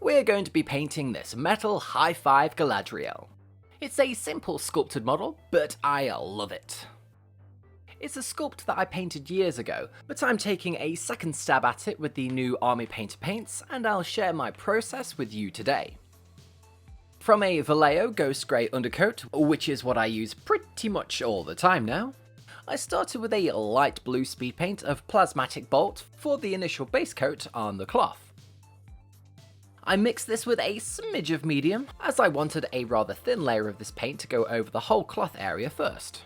we're going to be painting this metal high five Galadriel. It's a simple sculpted model, but I love it. It's a sculpt that I painted years ago, but I'm taking a second stab at it with the new Army Painter paints, and I'll share my process with you today. From a 𝘉𝘂𝑚 Ghost Grey undercoat, which is what I use pretty much all the time now, I started with a light blue speed paint of Plasmatic Bolt for the initial base coat on the cloth. I mixed this with a smidge of medium, as I wanted a rather thin layer of this paint to go over the whole cloth area first.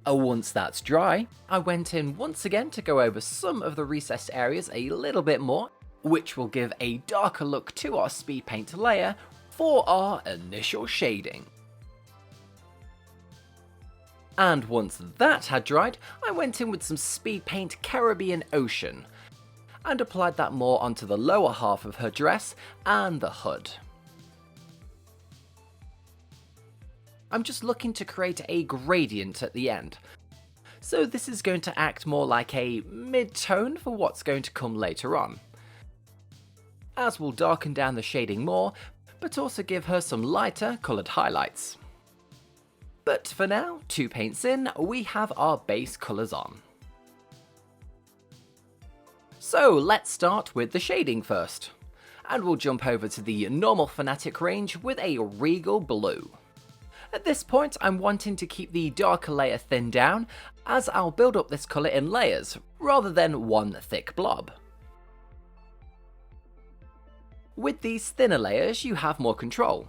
Once that's dry, I went in once again to go over some of the recessed areas a little bit more, which will give a darker look to our speed paint layer for our initial shading. And once that had dried, I went in with some speed paint Caribbean Ocean, and applied that more onto the lower half of her dress and the hood. I'm just looking to create a gradient at the end, so this is going to act more like a mid-tone for what's going to come later on, as we'll darken down the shading more, but also give her some lighter coloured highlights. But for now, 2 paints in, we have our base colours on. So let's start with the shading first, and we'll jump over to the normal Fanatic range with a Regal Blue. At this point, I'm wanting to keep the darker layer thinned down, as I'll build up this colour in layers, rather than one thick blob. With these thinner layers, you have more control.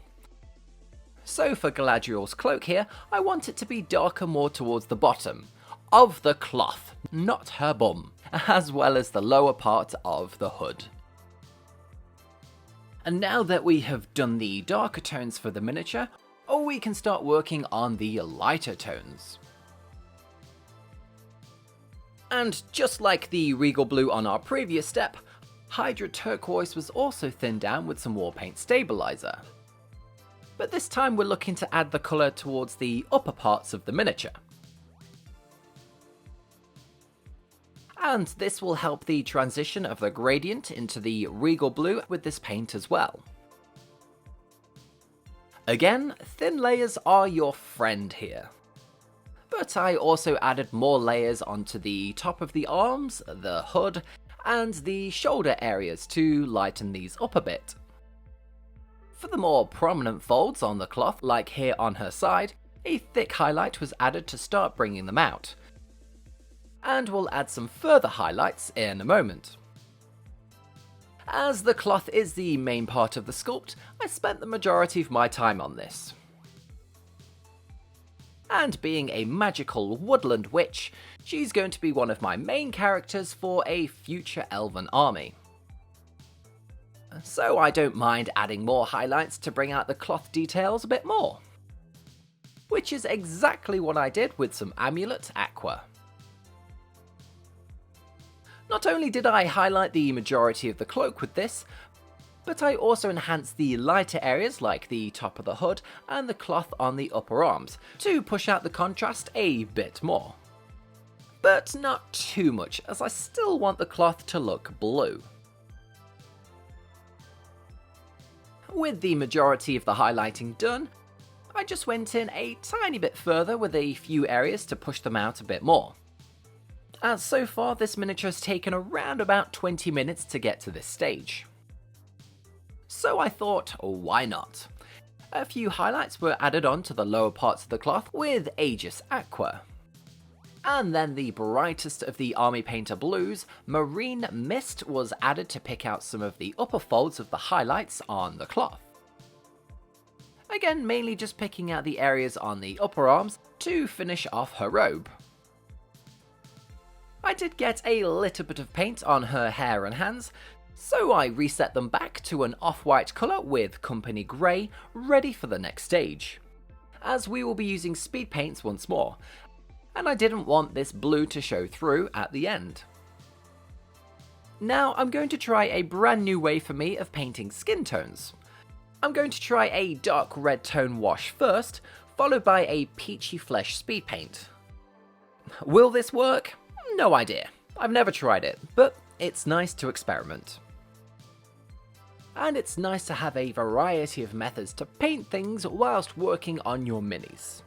So for Galadriel's cloak here, I want it to be darker more towards the bottom of the cloth, not her bum, as well as the lower part of the hood. And now that we have done the darker tones for the miniature, we can start working on the lighter tones. And just like the Regal Blue on our previous step, Hydra Turquoise was also thinned down with some War Paint Stabilizer. But this time we're looking to add the colour towards the upper parts of the miniature. And this will help the transition of the gradient into the Regal Blue with this paint as well. Again, thin layers are your friend here. But I also added more layers onto the top of the arms, the hood, and the shoulder areas to lighten these up a bit. For the more prominent folds on the cloth, like here on her side, a thick highlight was added to start bringing them out. And we'll add some further highlights in a moment. As the cloth is the main part of the sculpt, I spent the majority of my time on this. And being a magical woodland witch, she's going to be one of my main characters for a future elven army. So I don't mind adding more highlights to bring out the cloth details a bit more. Which is exactly what I did with some Amulet Aqua. Not only did I highlight the majority of the cloak with this, but I also enhanced the lighter areas like the top of the hood and the cloth on the upper arms to push out the contrast a bit more. But not too much, as I still want the cloth to look blue. With the majority of the highlighting done, I just went in a tiny bit further with a few areas to push them out a bit more. As so far this miniature has taken around about 20 minutes to get to this stage. So I thought, why not? A few highlights were added on to the lower parts of the cloth with Aegis Aqua. And then the brightest of the Army Painter blues, Marine Mist, was added to pick out some of the upper folds of the highlights on the cloth. Again, mainly just picking out the areas on the upper arms to finish off her robe. I did get a little bit of paint on her hair and hands, so I reset them back to an off-white colour with Company Grey, ready for the next stage, as we will be using speed paints once more, and I didn't want this blue to show through at the end. Now I'm going to try a brand new way for me of painting skin tones. I'm going to try a dark red tone wash first, followed by a peachy flesh speed paint. Will this work? No idea. I've never tried it, but it's nice to experiment. and it's nice to have a variety of methods to paint things whilst working on your minis.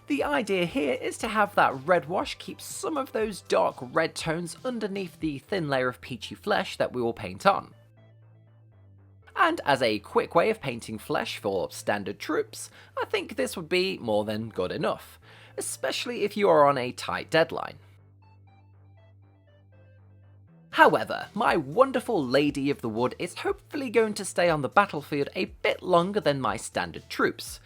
The idea here is to have that red wash keep some of those dark red tones underneath the thin layer of peachy flesh that we will paint on. And as a quick way of painting flesh for standard troops, I think this would be more than good enough, especially if you are on a tight deadline. However, my wonderful Lady of the Wood is hopefully going to stay on the battlefield a bit longer than my standard troops,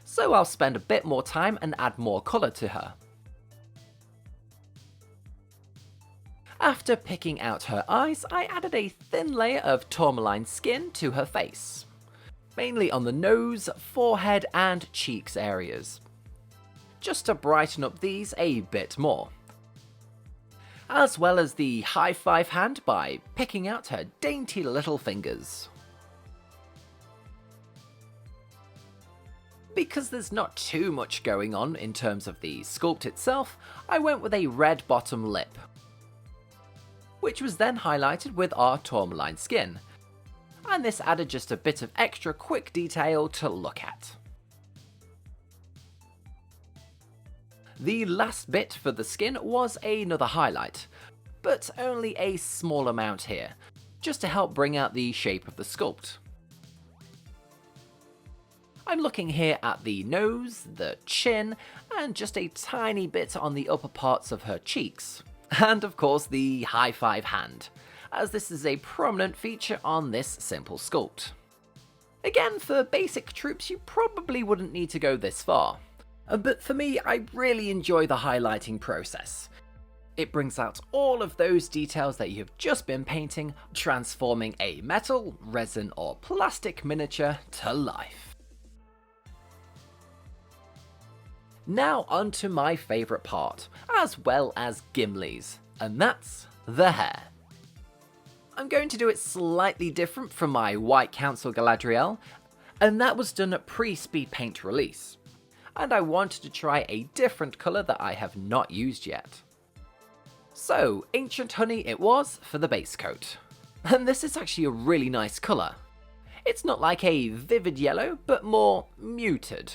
so I'll spend a bit more time and add more colour to her. After picking out her eyes, I added a thin layer of tourmaline skin to her face, mainly on the nose, forehead and cheeks areas, just to brighten up these a bit more, as well as the high five hand by picking out her dainty little fingers. Because there's not too much going on in terms of the sculpt itself, I went with a red bottom lip, which was then highlighted with our tourmaline skin, and this added just a bit of extra quick detail to look at. The last bit for the skin was another highlight, but only a small amount here, just to help bring out the shape of the sculpt. I'm looking here at the nose, the chin, and just a tiny bit on the upper parts of her cheeks. And of course the high five hand, as this is a prominent feature on this simple sculpt. Again, for basic troops you probably wouldn't need to go this far, but for me I really enjoy the highlighting process. It brings out all of those details that you have just been painting, transforming a metal, resin or plastic miniature to life. Now onto my favourite part, as well as Gimli's, and that's the hair. I'm going to do it slightly different from my White Council Galadriel, and that was done at pre-speed paint release, and I wanted to try a different colour that I have not used yet. So, Ancient Honey it was for the base coat, and this is actually a really nice colour. It's not like a vivid yellow, but more muted.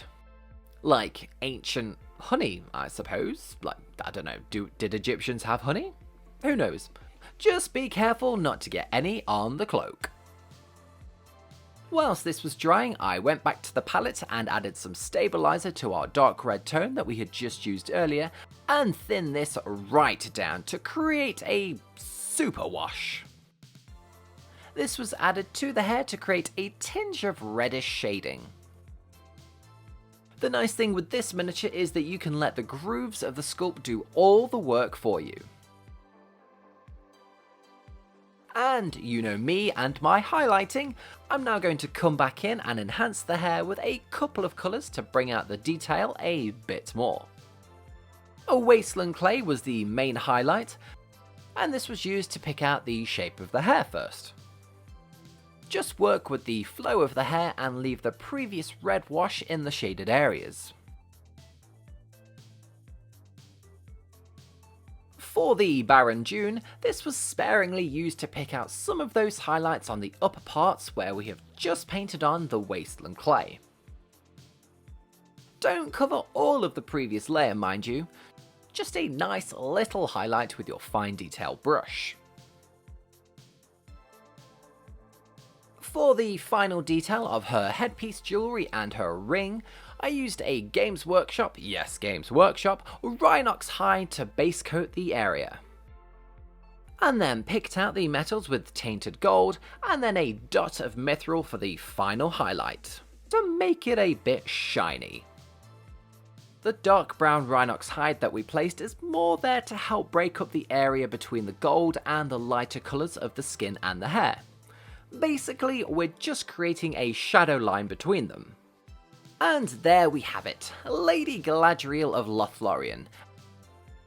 Like ancient honey, I suppose. Like, I don't know, did Egyptians have honey? Who knows? Just be careful not to get any on the cloak. Whilst this was drying, I went back to the palette and added some stabilizer to our dark red tone that we had just used earlier, and thinned this right down to create a super wash. This was added to the hair to create a tinge of reddish shading. The nice thing with this miniature is that you can let the grooves of the sculpt do all the work for you. And you know me and my highlighting, I'm now going to come back in and enhance the hair with a couple of colours to bring out the detail a bit more. A Wasteland clay was the main highlight, and this was used to pick out the shape of the hair first. Just work with the flow of the hair and leave the previous red wash in the shaded areas. For the Baron Dune, this was sparingly used to pick out some of those highlights on the upper parts where we have just painted on the Wasteland clay. Don't cover all of the previous layer, mind you, just a nice little highlight with your fine detail brush. For the final detail of her headpiece jewellery and her ring, I used a Games Workshop, yes Games Workshop, Rhinox hide to base coat the area. And then picked out the metals with tainted gold, and then a dot of mithril for the final highlight, to make it a bit shiny. The dark brown Rhinox hide that we placed is more there to help break up the area between the gold and the lighter colours of the skin and the hair. Basically, we're just creating a shadow line between them. And there we have it, Lady Galadriel of Lothlórien.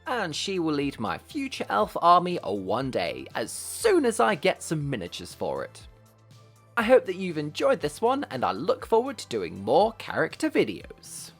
And she will lead my future elf army one day, as soon as I get some miniatures for it. I hope that you've enjoyed this one, and I look forward to doing more character videos.